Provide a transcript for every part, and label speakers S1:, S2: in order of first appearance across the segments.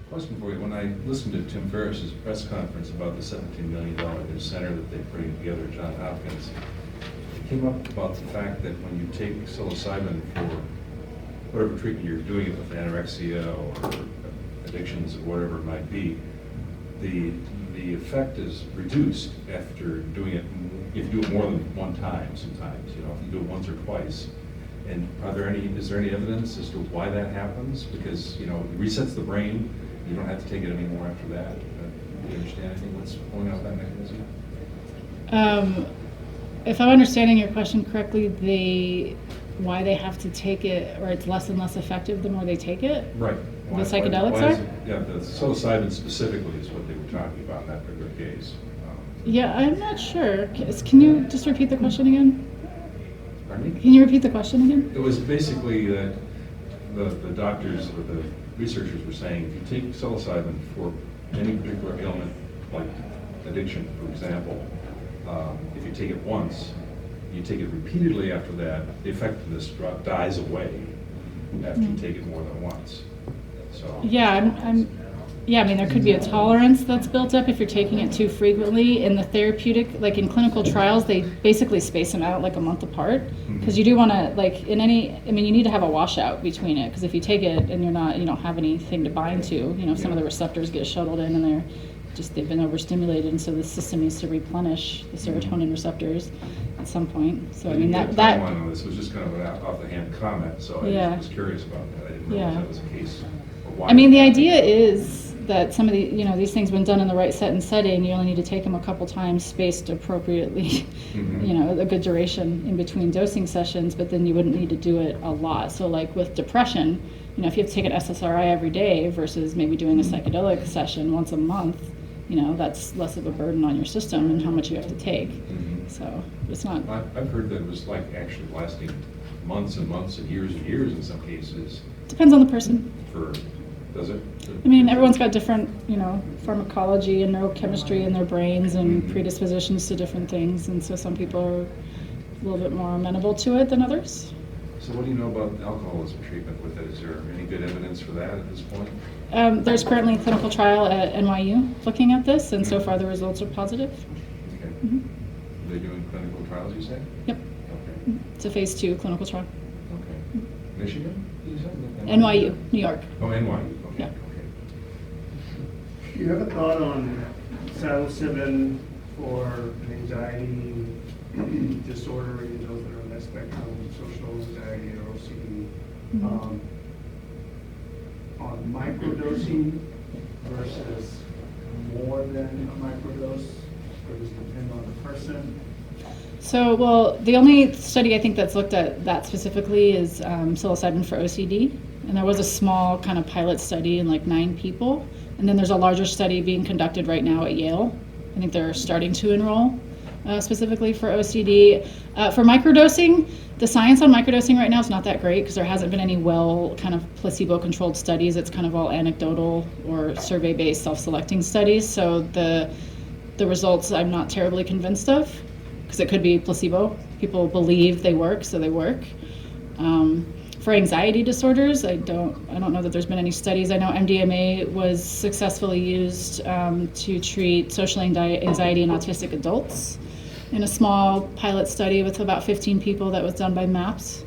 S1: Question for you. When I listened to Tim Ferriss's press conference about the $17 million new center that they're putting together at Johns Hopkins, it came up about the fact that when you take psilocybin for whatever treatment you're doing it with, anorexia or addictions or whatever it might be, the effect is reduced after doing it, if you do it more than one time sometimes, if you do it once or twice. And is there any evidence as to why that happens? Because, it resets the brain, you don't have to take it anymore after that. Do you understand anything what's going on with that mechanism?
S2: If I'm understanding your question correctly, why they have to take it, or it's less and less effective the more they take it?
S1: Right.
S2: The psychedelics are?
S1: Yeah, the psilocybin specifically is what they were talking about in that particular case.
S2: Yeah, I'm not sure. Can you just repeat the question again?
S1: Pardon me?
S2: Can you repeat the question again?
S1: It was basically that the doctors or the researchers were saying if you take psilocybin for any particular ailment, like addiction, for example, if you take it once, you take it repeatedly after that, the effectiveness dies away after you take it more than once. So
S2: Yeah, there could be a tolerance that's built up if you're taking it too frequently. In the therapeutic, like in clinical trials, they basically space them out like a month apart, because you do want to, you need to have a washout between it, because if you take it and you don't have anything to bind to, some of the receptors get shuttled in and they've been overstimulated, and so the system needs to replenish the serotonin receptors at some point. So that
S1: timeline on this was just kind of an off-the-hand comment, so I was curious about that. I didn't realize that was the case.
S2: The idea is that some of these things, when done in the right set and setting, you only need to take them a couple times, spaced appropriately, a good duration in between dosing sessions, but then you wouldn't need to do it a lot. So like with depression, if you have to take an SSRI every day versus maybe doing a psychedelic session once a month, that's less of a burden on your system and how much you have to take. So it's not.
S1: I've heard that it was actually lasting months and months and years in some cases.
S2: Depends on the person.
S1: Does it?
S2: Everyone's got different, pharmacology and neurochemistry in their brains and predispositions to different things, and so some people are a little bit more amenable to it than others.
S1: So what do you know about alcoholism treatment with it? Is there any good evidence for that at this point?
S2: There's currently a clinical trial at NYU looking at this, and so far the results are positive.
S1: Okay. Are they doing clinical trials, you say?
S2: Yep.
S1: Okay.
S2: It's a phase 2 clinical trial.
S1: Okay. Michigan, you said?
S2: NYU, New York.
S1: Oh, NYU. Okay.
S2: Yeah.
S1: Okay.
S3: Do you have a thought on psilocybin for anxiety disorder, those that are on that spectrum, social anxiety or OCD, on microdosing versus more than a microdose, or does it depend on the person?
S2: So, the only study I think that's looked at that specifically is psilocybin for OCD, and there was a small kind of pilot study in 9 people, and then there's a larger study being conducted right now at Yale. I think they're starting to enroll specifically for OCD. For microdosing, the science on microdosing right now is not that great because there hasn't been any kind of placebo-controlled studies. It's kind of all anecdotal or survey-based self-selecting studies, so the results I'm not terribly convinced of, because it could be placebo. People believe they work, so they work. For anxiety disorders, I don't know that there's been any studies. I know MDMA was successfully used to treat social anxiety in autistic adults in a small pilot study with about 15 people that was done by MAPS.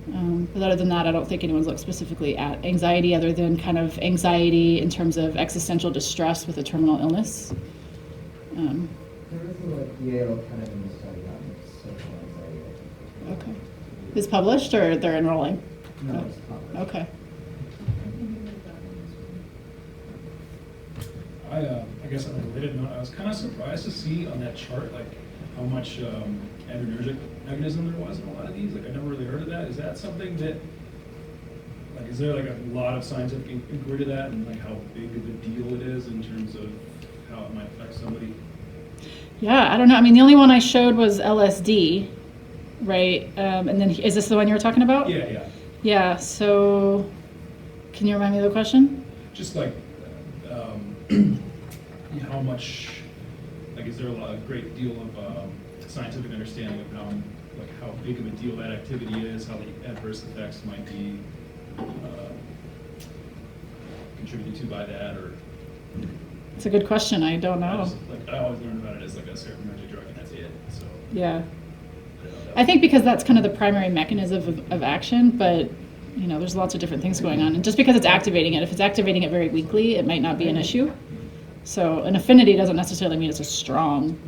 S2: But other than that, I don't think anyone's looked specifically at anxiety other than kind of anxiety in terms of existential distress with a terminal illness.
S4: There isn't like Yale kind of in the study on social anxiety.
S2: Okay. Is published or they're enrolling?
S4: No, it's published.
S2: Okay.
S5: I guess on a related note, I was kind of surprised to see on that chart how much adrenergic mechanism there was in a lot of these. I never really heard of that. Is that something that is there a lot of scientific inquiry to that, and how big of a deal it is in terms of how it might affect somebody?
S2: Yeah, I don't know. The only one I showed was LSD, right? And then is this the one you were talking about?
S5: Yeah.
S2: Yeah. So, can you remind me of the question?
S5: Just how much, is there a great deal of scientific understanding of how big of a deal that activity is, how the adverse effects might be contributed to by that, or?
S2: It's a good question. I don't know.
S5: I always learned about it as like a serotonergic drug, and that's it. So.
S2: Yeah. I think because that's kind of the primary mechanism of action, but there's lots of different things going on. And just because it's activating it, if it's activating it very weakly, it might not be an issue. So an affinity doesn't necessarily mean it's a strong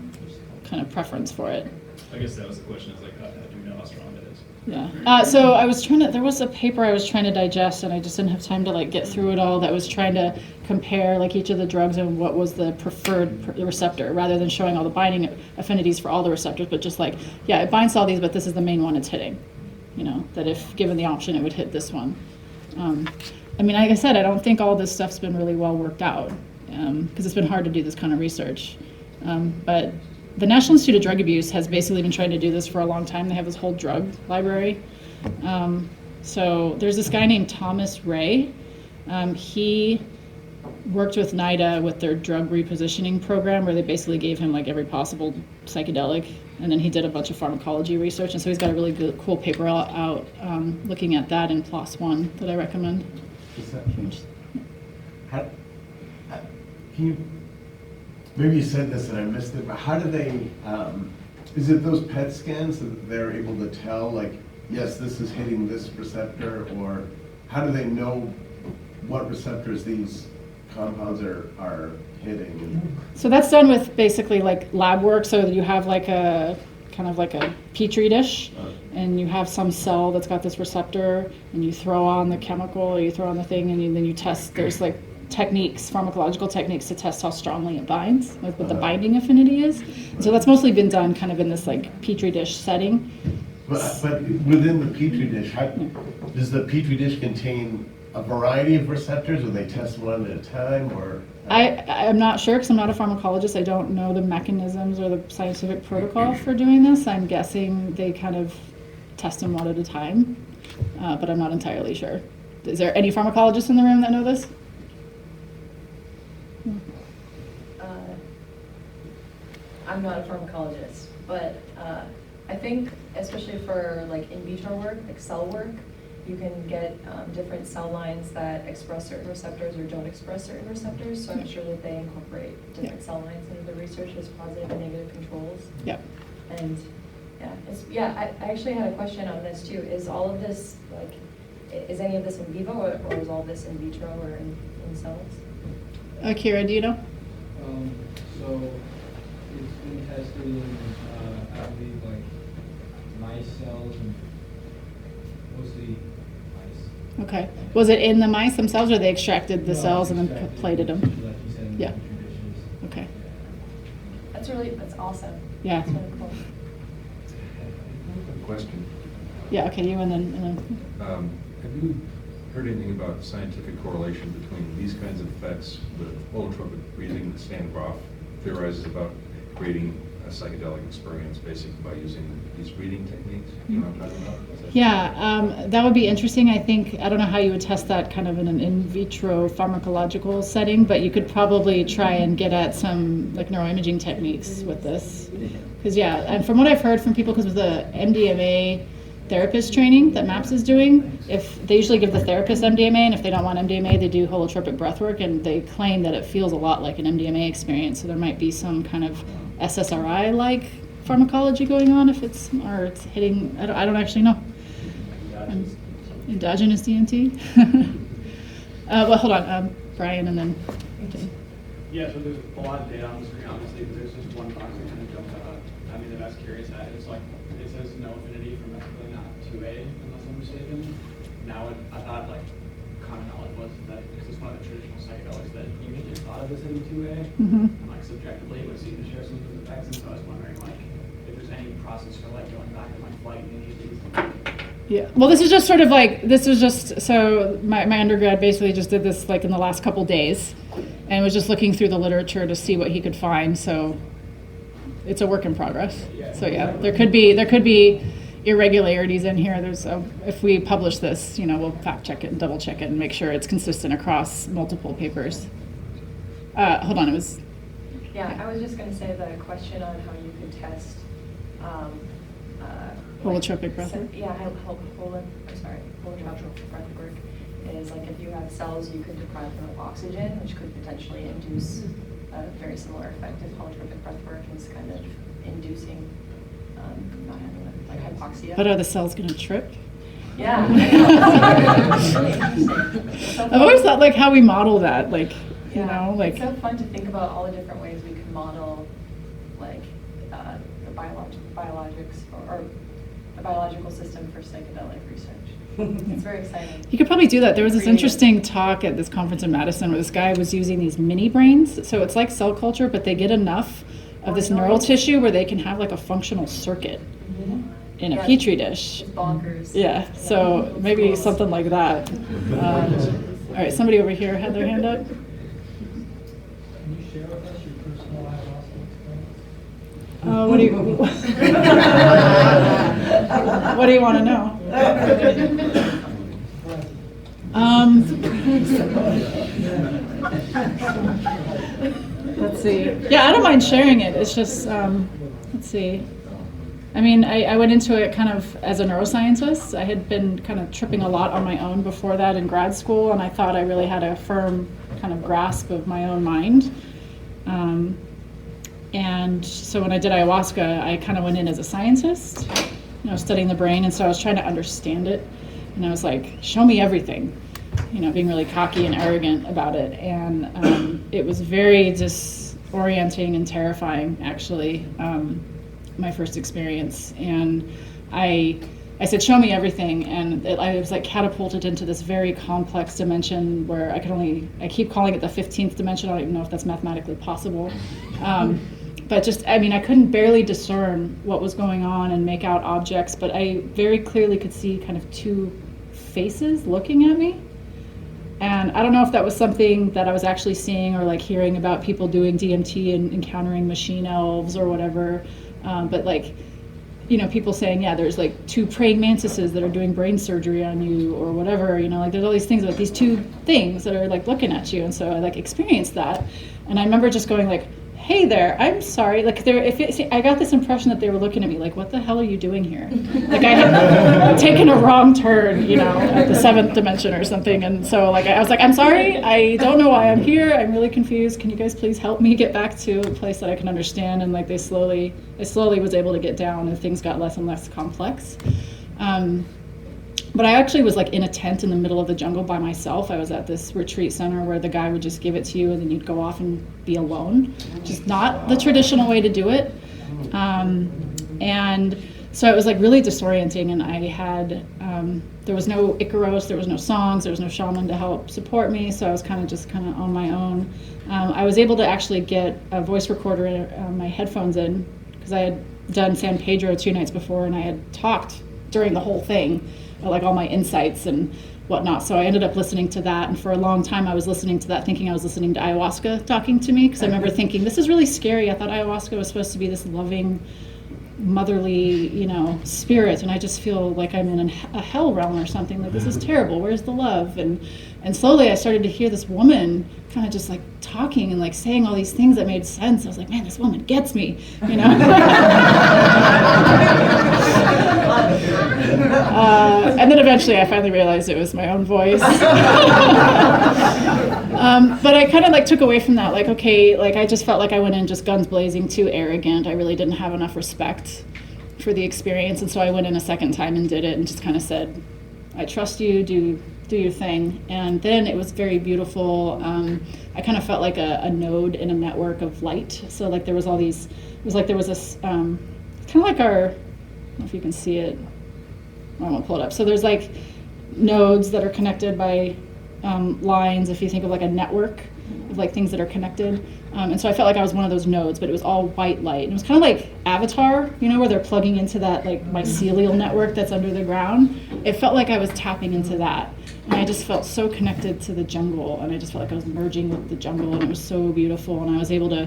S2: kind of preference for it.
S5: I guess that was the question, is like, how do we know how strong that is?
S2: Yeah. So I was there was a paper I was trying to digest, and I just didn't have time to like get through it all, that was trying to compare like each of the drugs and what was the preferred receptor, rather than showing all the binding affinities for all the receptors, but just like, yeah, it binds to all these, but this is the main one it's hitting. That if given the option, it would hit this one. I mean, like I said, I don't think all this stuff's been really well worked out, because it's been hard to do this kind of research. But the National Institute of Drug Abuse has basically been trying to do this for a long time. They have this whole drug library. So there's this guy named Thomas Ray. He worked with NIDA with their drug repositioning program, where they basically gave him like every possible psychedelic, and then he did a bunch of pharmacology research, and so he's got a really good, cool paper out looking at that in PLOS One that I recommend.
S6: Can you, maybe you said this and I missed it, but how do they, is it those PET scans that they're able to tell, like, yes, this is hitting this receptor, or how do they know what receptors these compounds are hitting?
S2: So that's done with basically like lab work. So you have like a kind of like a petri dish, and you have some cell that's got this receptor, and you throw on the chemical, or you throw on the thing, and then you test. There's like techniques, pharmacological techniques, to test how strongly it binds, like what the binding affinity is. So that's mostly been done kind of in this like petri dish setting.
S6: But within the petri dish, does the petri dish contain a variety of receptors, or they test one at a time, or?
S2: I'm not sure, because I'm not a pharmacologist. I don't know the mechanisms or the scientific protocol for doing this. I'm guessing they kind of test them one at a time, but I'm not entirely sure. Is there any pharmacologists in the room that know this?
S7: I'm not a pharmacologist, but I think especially for like in vitro work, like cell work, you can get different cell lines that express certain receptors or don't express certain receptors. So I'm sure that they incorporate different cell lines into the research as positive and negative controls.
S2: Yep.
S7: And I actually had a question on this too. Is all of this like, is any of this in vivo, or is all this in vitro or in cells?
S2: Kira, do you know?
S8: So it's been tested in, I believe, like mice cells and mostly mice.
S2: Okay. Was it in the mice themselves, or they extracted the
S8: No,
S2: cells and then
S8: extracted,
S2: plated them?
S8: like you said, in
S2: Yeah.
S8: petri dishes.
S2: Okay.
S7: That's awesome.
S2: Yeah.
S7: That's really cool.
S1: Question.
S2: Yeah. Okay. You and then.
S1: Have you heard anything about scientific correlation between these kinds of effects with holotropic breathing that Stan Groff theorizes about creating a psychedelic experience basically by using these breathing techniques? You know what I'm talking about?
S2: Yeah, that would be interesting. I think, I don't know how you would test that kind of in an in vitro pharmacological setting, but you could probably try and get at some like neuroimaging techniques with this. Because and from what I've heard from people, because of the MDMA therapist training that MAPS is doing, if they usually give the therapist MDMA, and if they don't want MDMA, they do holotropic breath work, and they claim that it feels a lot like an MDMA experience. So there might be some kind of SSRI-like pharmacology going on if it's hitting, I don't actually know. Endogenous DMT? Well, hold on, Brian, and then.
S9: Yeah, so there's a lot of data on the screen, obviously, but there's just one box that kind of jumped out at me that I was curious at. It's like, it says no affinity for mescaline, not 2A, unless I'm mistaken. Now, I thought, like, common knowledge was that because it's one of the traditional psychedelics that usually thought of as hitting 2A, and like subjectively it would seem to share some of the effects, and so I was wondering, like, if there's any process for, like, going back and, like, flighting any of these.
S2: Yeah, well, this is just sort of like, so my undergrad basically just did this like in the last couple days, and was just looking through the literature to see what he could find, so it's a work in progress. So yeah, there could be irregularities in here. If we publish this, we'll fact check it and double check it and make sure it's consistent across multiple papers. Hold on, it was...
S7: Yeah, I was just going to say the question on how you could test
S2: holotropic breath work?
S7: Yeah, holotropic breath work is like if you have cells, you could deprive them of oxygen, which could potentially induce a very similar effect if holotropic breath work is kind of inducing not having like hypoxia.
S2: But are the cells going to trip?
S7: Yeah, it's really interesting. It's so
S2: I've always thought like how we model that, like, you
S7: Yeah,
S2: know, like.
S7: it's so fun to think about all the different ways we can model, like, the biologics or the biological system for psychedelic research. It's very exciting.
S2: You could probably do that. There was this
S7: Creative.
S2: interesting talk at this conference in Madison where this guy was using these mini brains. So it's like cell culture, but they get enough of this neural tissue where they can have like a functional circuit in a
S7: Yeah,
S2: petri dish.
S7: It's bonkers.
S2: Yeah, so
S7: It's
S2: maybe
S7: cool.
S2: something like that. All right, somebody over here had their hand up.
S8: Can you share with us your personal ayahuasca experience?
S2: What do you what do you want to know? Let's see. Yeah, I don't mind sharing it. It's just let's see. I mean, I went into it kind of as a neuroscientist. I had been kind of tripping a lot on my own before that in grad school, and I thought I really had a firm kind of grasp of my own mind. And so when I did ayahuasca, I kind of went in as a scientist, you know, studying the brain, and so I was trying to understand it. And I was like, show me everything, you know, being really cocky and arrogant about it. And it was very disorienting and terrifying, actually. My first experience, and I said, show me everything, and I was like catapulted into this very complex dimension where I keep calling it the 15th dimension. I don't even know if that's mathematically possible. But just, I mean, I couldn't barely discern what was going on and make out objects, but I very clearly could see kind of two faces looking at me. And I don't know if that was something that I was actually seeing or like hearing about people doing DMT and encountering machine elves or whatever. But like, you know, people saying, yeah, there's like two praying mantises that are doing brain surgery on you or whatever, you know, like there's all these things about these two things that are like looking at you. And so I like experienced that. And I remember just going like, hey there, I'm sorry. Like I got this impression that they were looking at me like, what the hell are you doing here? Like I had taken a wrong turn, you know, at the 7th dimension or something. And so like I was like, I'm sorry, I don't know why I'm here. I'm really confused. Can you guys please help me get back to a place that I can understand? And like I slowly was able to get down and things got less and less complex. But I actually was like in a tent in the middle of the jungle by myself. I was at this retreat center where the guy would just give it to you and then you'd go off and be alone. Just not the traditional way to do it. And so it was like really disorienting, and I had, there was no Icaros, there was no songs, there was no shaman to help support me, so I was kind of on my own. I was able to actually get a voice recorder and my headphones in, because I had done San Pedro 2 nights before and I had talked during the whole thing, like all my insights and whatnot. So I ended up listening to that, and for a long time I was listening to that thinking I was listening to ayahuasca talking to me, because I remember thinking, this is really scary. I thought ayahuasca was supposed to be this loving, motherly, you know, spirit, and I just feel like I'm in a hell realm or something. Like, this is terrible. Where's the love? And slowly I started to hear this woman kind of just like talking and like saying all these things that made sense. I was like, man, this woman gets me, you know. And then eventually I finally realized it was my own voice. But I kind of like took away from that, like, okay, like I just felt like I went in just guns blazing, too arrogant. I really didn't have enough respect for the experience, and so I went in a second time and did it and just kind of said, I trust you, do your thing. And then it was very beautiful. I kind of felt like a node in a network of light. So like there was all these, it was like there was this, kind of like our, I don't know if you can see it, I won't pull it up. So there's like nodes that are connected by lines, if you think of like a network of like things that are connected. And so I felt like I was one of those nodes, but it was all white light. And it was kind of like Avatar, you know, where they're plugging into that like mycelial network that's under the ground. It felt like I was tapping into that. And I just felt so connected to the jungle, and I just felt like I was merging with the jungle, and it was so beautiful. And I was able to,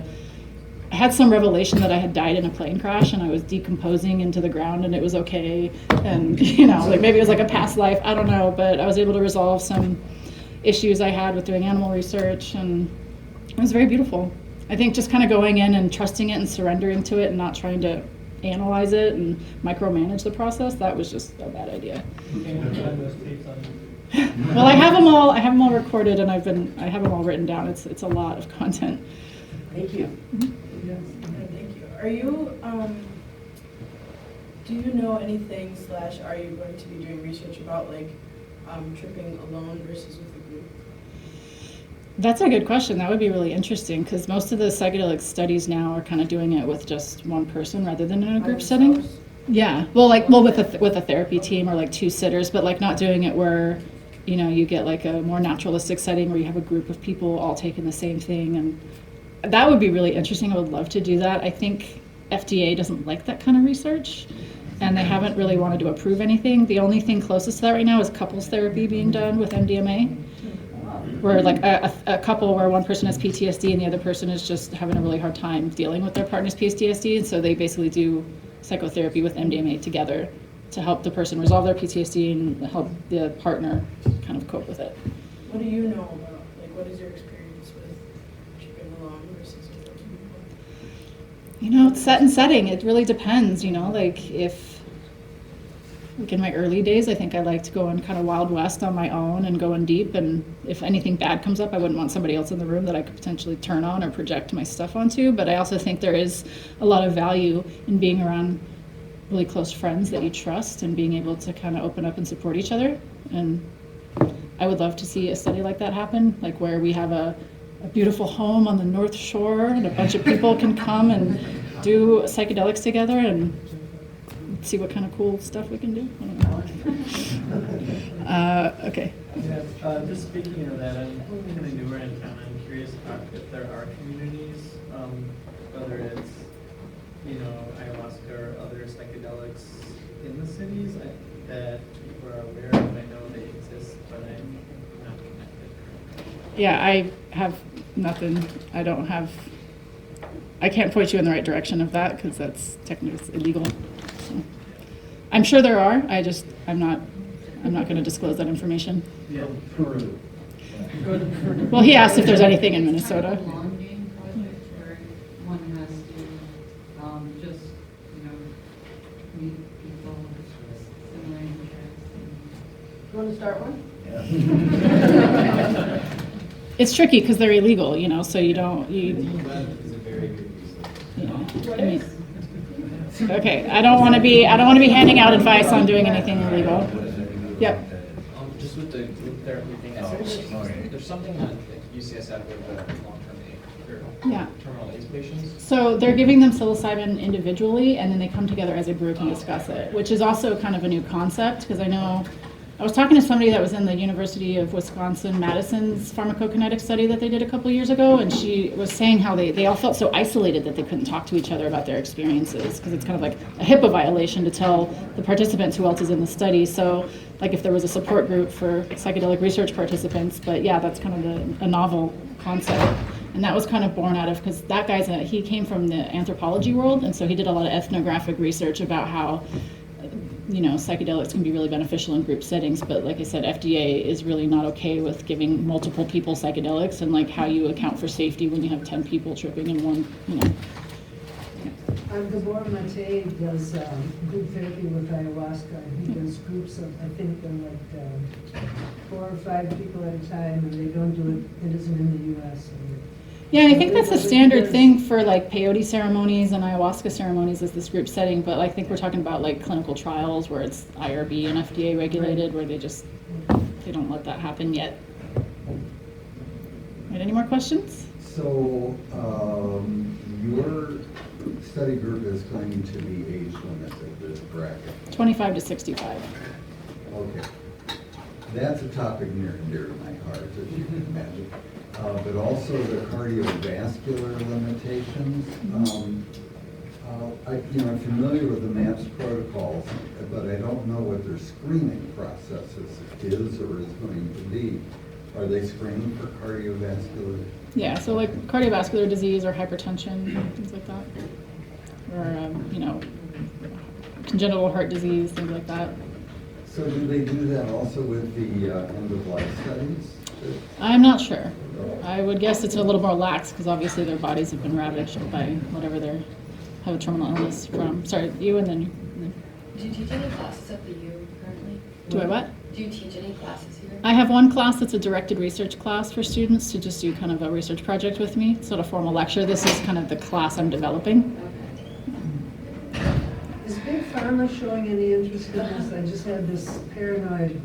S2: I had some revelation that I had died in a plane crash and I was decomposing into the ground and it was okay. And, you know, like maybe it was like a past life, I don't know, but I was able to resolve some issues I had with doing animal research, and it was very beautiful. I think just kind of going in and trusting it and surrendering to it and not trying to analyze it and micromanage the process, that was just a bad idea.
S8: Can you find those tapes on
S2: Well, I have them all. I have them all recorded, and I have them all written down. It's a lot of content.
S10: Thank you.
S11: Yes, thank you. Are you, do you know anything / are you going to be doing research about like tripping alone versus with a group?
S2: That's a good question. That would be really interesting because most of the psychedelic studies now are kind of doing it with just one person rather than in a group setting. Yeah. Well, with a therapy team or like 2 sitters, but like not doing it where, you know, you get like a more naturalistic setting where you have a group of people all taking the same thing, and that would be really interesting. I would love to do that. I think FDA doesn't like that kind of research, and they haven't really wanted to approve anything. The only thing closest to that right now is couples therapy being done with MDMA, where like a couple where one person has PTSD and the other person is just having a really hard time dealing with their partner's PTSD, and so they basically do psychotherapy with MDMA together to help the person resolve their PTSD and help the partner kind of cope with it.
S11: What do you know about, like, what is your experience with tripping alone versus with other people?
S2: You know, it's set and setting. It really depends, you know, like if, like in my early days, I think I liked going kind of Wild West on my own and going deep, and if anything bad comes up, I wouldn't want somebody else in the room that I could potentially turn on or project my stuff onto. But I also think there is a lot of value in being around really close friends that you trust and being able to kind of open up and support each other. And I would love to see a study like that happen, like where we have a beautiful home on the North Shore and a bunch of people can come and do psychedelics together and see what kind of cool stuff we can do. I don't know. Okay.
S8: Yeah, just speaking of that, I'm kind of newer in town. I'm curious if there are communities, whether it's, you know, ayahuasca or other psychedelics in the cities that people are aware of. I know they exist, but I'm not connected.
S2: Yeah, I have nothing. I can't point you in the right direction of that because that's technically illegal. So, I'm sure there are. I'm not going to disclose that information.
S8: Yeah.
S10: Peru.
S8: Go to Peru.
S2: Well, he asked if there's anything in Minnesota.
S12: Is that a long game project where one has to just, you know, meet people with similar interests?
S11: You want to start one?
S2: It's tricky because they're illegal, you know, so you don't,
S4: Is a very good resource.
S2: I mean, okay, I don't want to be handing out advice on doing anything illegal. Yep.
S13: Just with the group therapy thing, there's something on UCSF with long-term AIDS, or
S2: Yeah.
S13: terminal AIDS patients.
S2: So they're giving them psilocybin individually, and then they come together as a group and discuss it, which is also kind of a new concept, because I was talking to somebody that was in the University of Wisconsin-Madison's pharmacokinetic study that they did a couple years ago, and she was saying how they all felt so isolated that they couldn't talk to each other about their experiences, because it's kind of like a HIPAA violation to tell the participants who else is in the study. So, like if there was a support group for psychedelic research participants, but yeah, that's kind of a novel concept. And that was kind of born out of, because that guy's he came from the anthropology world, and so he did a lot of ethnographic research about how, you know, psychedelics can be really beneficial in group settings, but like I said, FDA is really not okay with giving multiple people psychedelics, and like how you account for safety when you have 10 people tripping in one, you know.
S10: Gabor Mate does group therapy with ayahuasca. He does groups of, I think, like 4 or 5 people at a time, and they don't do it, it isn't in the US.
S2: Yeah, and I think that's a standard thing for like peyote ceremonies and ayahuasca ceremonies is this group setting, but I think we're talking about like clinical trials where it's IRB and FDA regulated, where they don't let that happen yet. Right, any more questions?
S14: So, your study group is going to be age limited, correct?
S2: 25 to 65.
S14: Okay. That's a topic near and dear to my heart, as you can imagine. But also the cardiovascular limitations. I'm familiar with the MAPS protocols, but I don't know what their screening process is or is going to be. Are they screening for cardiovascular?
S2: Yeah, so like cardiovascular disease or hypertension, things like that. Or, congenital heart disease, things like that.
S14: So do they do that also with the end-of-life studies?
S2: I'm not sure. I would guess it's a little more lax because obviously their bodies have been ravaged by whatever they have a terminal illness from. Sorry, you and then you.
S15: Do you teach any classes at the U currently?
S2: Do I what?
S15: Do you teach any classes here?
S2: I have one class that's a directed research class for students to just do kind of a research project with me. It's not a formal lecture. This is kind of the class I'm developing.
S10: Is Big Pharma showing any interest in this? I just had this paranoid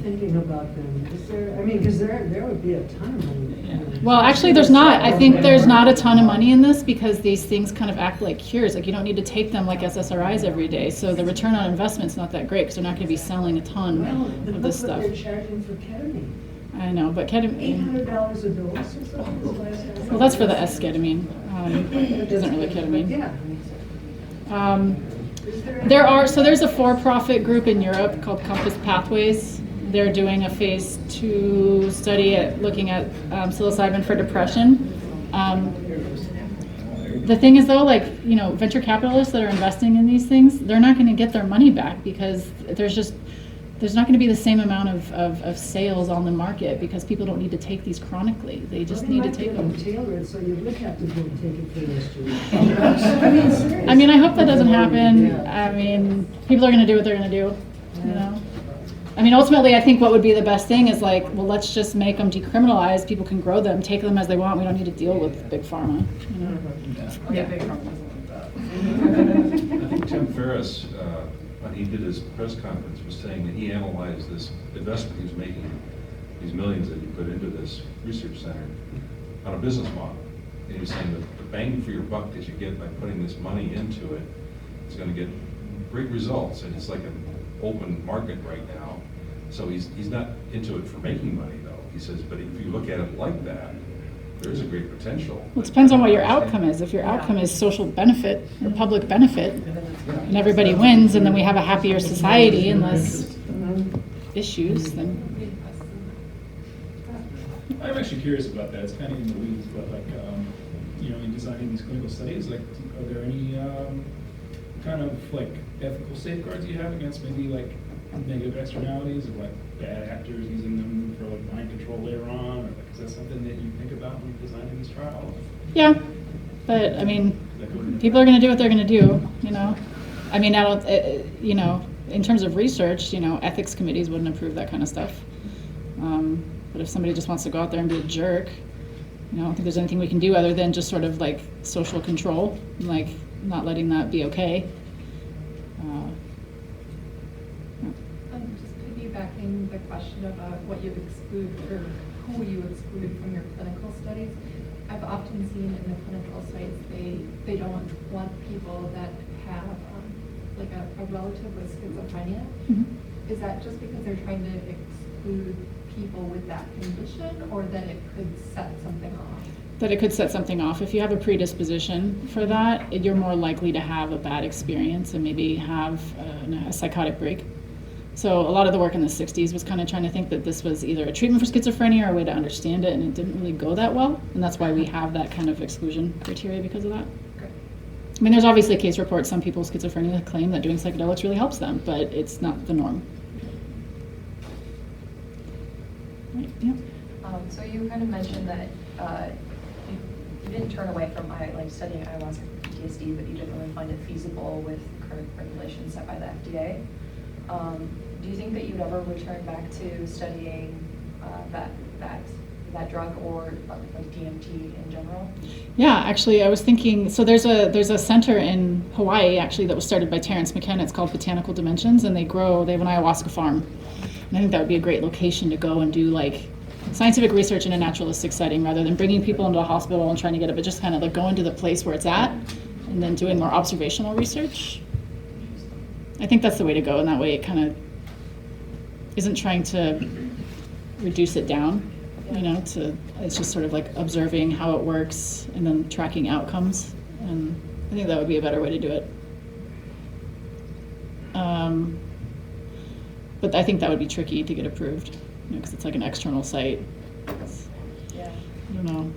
S10: thinking about them. Is there, I mean, because there would be a ton of money.
S2: Well, actually, there's not. I think there's not a ton of money in this because these things kind of act like cures. Like you don't need to take them like SSRIs every day. So the return on investment's not that great because they're not going to be selling a ton of this stuff.
S10: They're charging for ketamine.
S2: I know, but ketamine.
S10: $800 a dose or something.
S2: Well, that's for the S-ketamine. It isn't really ketamine.
S10: Yeah.
S2: There's a for-profit group in Europe called Compass Pathways. They're doing a phase 2 study looking at psilocybin for depression. The thing is though, like, you know, venture capitalists that are investing in these things, they're not going to get their money back because there's not going to be the same amount of sales on the market because people don't need to take these chronically. They just need to take them.
S10: Tailor it so you would have to go take it for the rest of your life.
S2: I mean, I hope that doesn't happen. I mean, people are going to do what they're going to do, you know? I mean, ultimately, I think what would be the best thing is like, well, let's just make them decriminalized. People can grow them, take them as they want. We don't need to deal with big pharma, you know?
S7: Yeah, big pharma doesn't like that.
S1: I think Tim Ferriss, when he did his press conference, was saying that he analyzed this investment he was making, these millions that he put into this research center, on a business model. And he was saying that the bang for your buck that you get by putting this money into it is going to get great results, and it's like an open market right now. So he's not into it for making money, though. He says, but if you look at it like that, there is a great potential.
S2: Well, it depends on what your outcome is. If your outcome is social benefit or public benefit, and everybody wins, and then we have a happier society and less issues, then.
S5: I'm actually curious about that. It's kind of in the weeds, but like, you know, in designing these clinical studies, like, are there any kind of like ethical safeguards you have against maybe like negative externalities of like bad actors using them for like mind control later on, or like, is that something that you think about when you're designing these trials?
S2: Yeah, but I mean, people are going to do what they're going to do, you know. I mean, I don't, you know, in terms of research, you know, ethics committees wouldn't approve that kind of stuff. But if somebody just wants to go out there and be a jerk, you know, I don't think there's anything we can do other than just sort of like social control, like not letting that be okay.
S16: Just piggybacking the question about what you exclude or who you exclude from your clinical studies. I've often seen in the clinical sites they don't want people that have like a relative with schizophrenia.
S2: Mm-hmm.
S16: Is that just because they're trying to exclude people with that condition, or that it could set something off?
S2: That it could set something off. If you have a predisposition for that, you're more likely to have a bad experience and maybe have a psychotic break. So a lot of the work in the 60s was kind of trying to think that this was either a treatment for schizophrenia or a way to understand it, and it didn't really go that well. And that's why we have that kind of exclusion criteria because of that.
S16: Okay.
S2: I mean, there's obviously case reports. Some people with schizophrenia claim that doing psychedelics really helps them, but it's not the norm. Right, yeah.
S7: So you kind of mentioned that you didn't turn away from studying ayahuasca for PTSD, but you didn't really find it feasible with current regulations set by the FDA. Do you think that you'd ever return back to studying that drug or like DMT in general?
S2: Yeah, actually, I was thinking. So there's a center in Hawaii actually that was started by Terrence McKenna. It's called Botanical Dimensions, and they have an ayahuasca farm. And I think that would be a great location to go and do like scientific research in a naturalistic setting rather than bringing people into a hospital and trying to get it, but just kind of like going to the place where it's at and then doing more observational research. I think that's the way to go, and that way it kind of isn't trying to reduce it down, you know, it's just sort of like observing how it works and then tracking outcomes. And I think that would be a better way to do it. But I think that would be tricky to get approved, you know, because it's like an external site.
S7: Yeah.
S2: I don't know.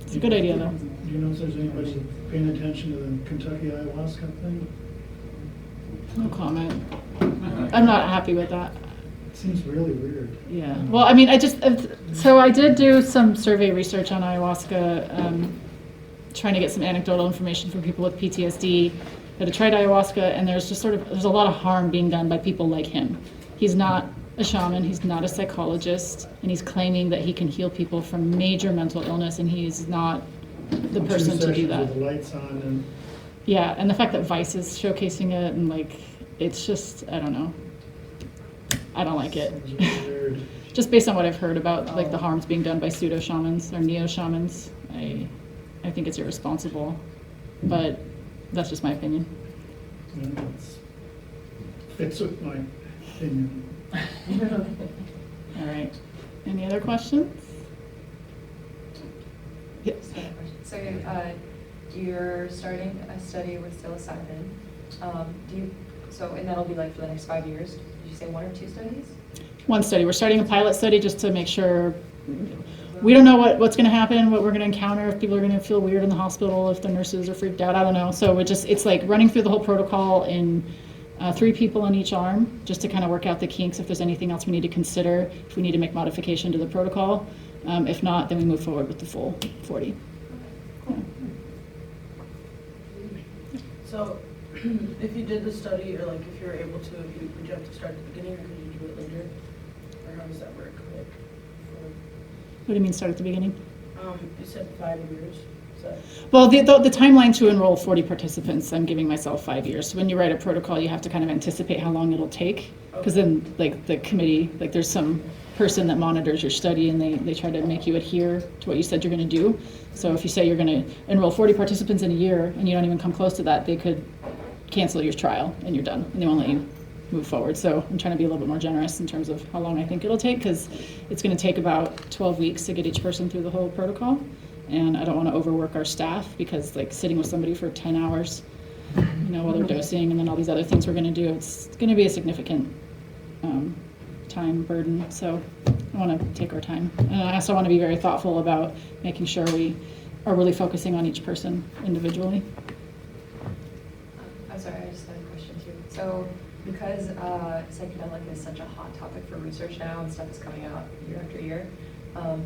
S2: It's a good idea, though.
S17: Do you know if there's anybody paying attention to the Kentucky ayahuasca thing?
S2: No comment. I'm not happy with that.
S17: It seems really weird.
S2: Yeah. Well, I mean, I did do some survey research on ayahuasca, trying to get some anecdotal information from people with PTSD. that had tried ayahuasca, and there's a lot of harm being done by people like him. He's not a shaman, he's not a psychologist, and he's claiming that he can heal people from major mental illness, and he's not the person to do that.
S17: With the lights on and.
S2: Yeah, and the fact that Vice is showcasing it, and like, it's just, I don't know. I don't like it.
S17: Weird.
S2: Just based on what I've heard about like the harms being done by pseudo shamans or neo shamans, I think it's irresponsible. But that's just my opinion.
S17: Yeah, fits with my opinion.
S2: All right. Any other questions? Yes.
S7: So you're starting a study with psilocybin. And that'll be like for the next 5 years. Did you say 1 or 2 studies?
S2: One study. We're starting a pilot study just to make sure. We don't know what's going to happen, what we're going to encounter, if people are going to feel weird in the hospital, if the nurses are freaked out. I don't know. So it's like running through the whole protocol in 3 people in each arm, just to kind of work out the kinks, if there's anything else we need to consider, if we need to make modification to the protocol. If not, then we move forward with the full 40. Yeah.
S11: So, if you did the study, or like if you were able to, would you have to start at the beginning, or could you do it later? Or how does that work? Like,
S2: What do you mean start at the beginning?
S11: you said 5 years. Is that?
S2: Well, the timeline to enroll 40 participants, I'm giving myself 5 years. So when you write a protocol, you have to kind of anticipate how long it'll take. Because then, like, the committee, like, there's some person that monitors your study, and they try to make you adhere to what you said you're going to do. So if you say you're going to enroll 40 participants in a year, and you don't even come close to that, they could cancel your trial, and you're done, and they won't let you move forward. So I'm trying to be a little bit more generous in terms of how long I think it'll take, because it's going to take about 12 weeks to get each person through the whole protocol. And I don't want to overwork our staff, because like sitting with somebody for 10 hours, while they're dosing, and then all these other things we're going to do, it's going to be a significant time burden. So I want to take our time. And I also want to be very thoughtful about making sure we are really focusing on each person individually.
S7: I'm sorry, I just had a question too. So because psychedelic is such a hot topic for research now, and stuff is coming out year after year,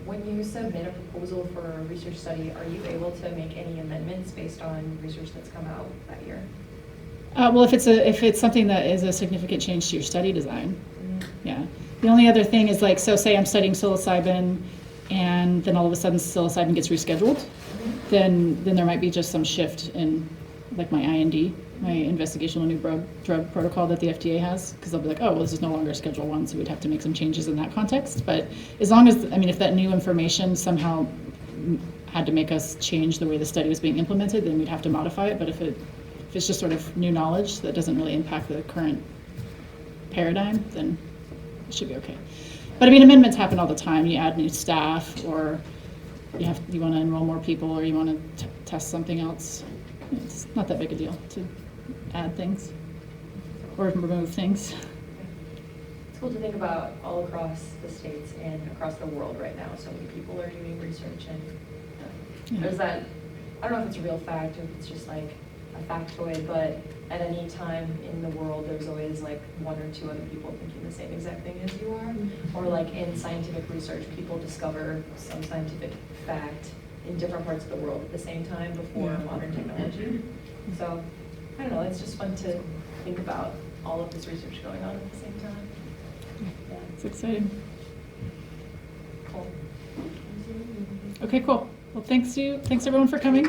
S7: when you submit a proposal for a research study, are you able to make any amendments based on research that's come out that year?
S2: Well, if it's something that is a significant change to your study design, yeah. The only other thing is like, so say I'm studying psilocybin, and then all of a sudden psilocybin gets rescheduled, then there might be just some shift in like my IND, my investigational new drug protocol that the FDA has, because they'll be like, oh, well, this is no longer Schedule 1, so we'd have to make some changes in that context. But as long as, if that new information somehow had to make us change the way the study was being implemented, then we'd have to modify it. But if it's just sort of new knowledge that doesn't really impact the current paradigm, then it should be okay. But amendments happen all the time. You add new staff, or you want to enroll more people, or you want to test something else. It's not that big a deal to add things or remove things.
S7: It's cool to think about all across the states and across the world right now. So many people are doing research, and there's that, I don't know if it's a real fact or if it's just like a factoid, but at any time in the world, there's always like 1 or 2 other people thinking the same exact thing as you are. Or like in scientific research, people discover some scientific fact in different parts of the world at the same time before modern technology. So, I don't know, it's just fun to think about all of this research going on at the same time. Yeah.
S2: It's exciting.
S7: Cool.
S2: Okay, cool. Well, thanks everyone for coming.